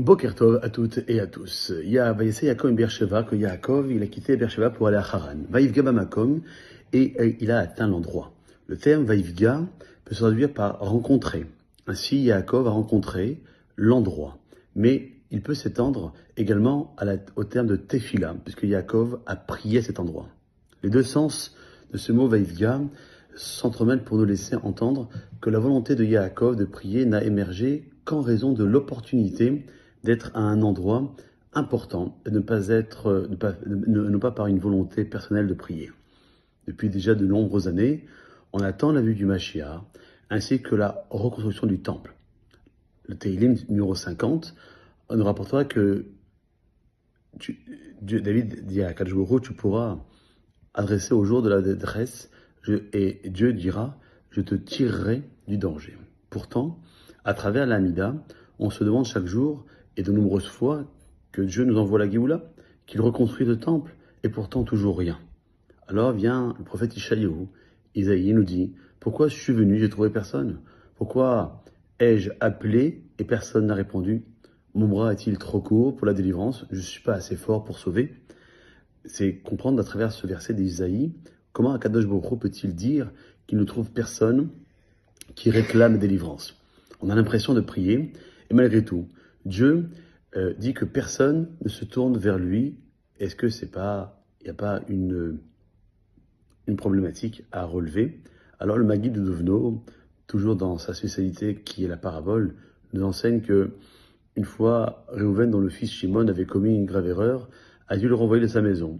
Boker Tov à toutes et à tous. Vaïssé Yaakov et Beersheva, que Yaakov, il a quitté Beersheva pour aller à Haran. Vaïvga Bamakom, et il a atteint l'endroit. Le terme Vaïvga peut se traduire par rencontrer. Ainsi, Yaakov a rencontré l'endroit. Mais il peut s'étendre également au terme de Tefila, puisque Yaakov a prié à cet endroit. Les deux sens de ce mot Vaïvga s'entremêlent pour nous laisser entendre que la volonté de Yaakov de prier n'a émergé qu'en raison de l'opportunité d'être à un endroit important et non pas par une volonté personnelle de prier. Depuis déjà de nombreuses années, on attend la vue du Mashiach ainsi que la reconstruction du temple. Le Teilim numéro 50 nous rapportera que David dit à Akadosh Baruch Hu, tu pourras adresser au jour de la détresse et Dieu dira, je te tirerai du danger. Pourtant, à travers l'Amida, on se demande chaque jour et de nombreuses fois que Dieu nous envoie la Géoula, qu'il reconstruit le temple, et pourtant toujours rien. Alors vient le prophète Ishaïahu, Isaïe nous dit, pourquoi je suis venu, j'ai trouvé personne? Pourquoi ai-je appelé et personne n'a répondu? Mon bras est-il trop court pour la délivrance? Je ne suis pas assez fort pour sauver? C'est comprendre à travers ce verset d'Isaïe, comment Akadosh Baruch Hu peut-il dire qu'il ne trouve personne qui réclame délivrance? On a l'impression de prier, et malgré tout, Dieu dit que personne ne se tourne vers lui. Est-ce que il n'y a pas une problématique à relever? Alors le Maguide de Dovno, toujours dans sa spécialité qui est la parabole, nous enseigne que une fois, Réhouven, dont le fils Shimon avait commis une grave erreur, a dû le renvoyer de sa maison.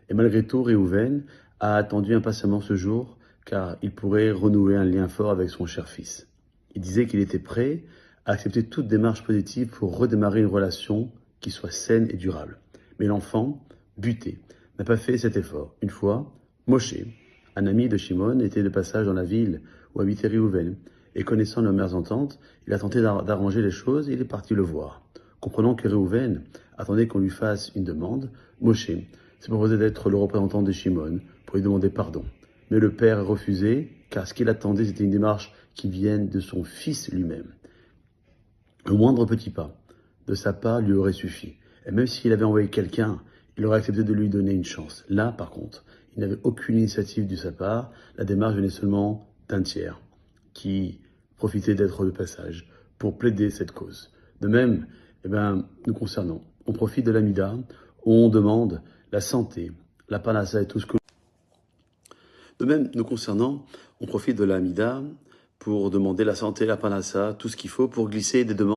Et malgré tout, Réhouven a attendu impatiemment ce jour, car il pourrait renouer un lien fort avec son cher fils. Il disait qu'il était prêt à accepter toute démarche positive pour redémarrer une relation qui soit saine et durable. Mais l'enfant, buté, n'a pas fait cet effort. Une fois, Moshe, un ami de Shimon, était de passage dans la ville où habitait Réhouven, et connaissant leurs mères ententes, il a tenté d'arranger les choses et il est parti le voir. Comprenant que Réhouven attendait qu'on lui fasse une demande, Moshe s'est proposé d'être le représentant de Shimon pour lui demander pardon. Mais le père a refusé, car ce qu'il attendait, c'était une démarche qui vienne de son fils lui-même. Le moindre petit pas de sa part lui aurait suffi. Et même s'il avait envoyé quelqu'un, il aurait accepté de lui donner une chance. Là, par contre, il n'avait aucune initiative de sa part. La démarche venait seulement d'un tiers qui profitait d'être de passage pour plaider cette cause. De même, nous concernant, on profite de l'Amida, où on demande la santé, la panassa et tout ce que... De même, nous concernant, on profite de l'Amida pour demander la santé, la panassa, tout ce qu'il faut pour glisser des demandes.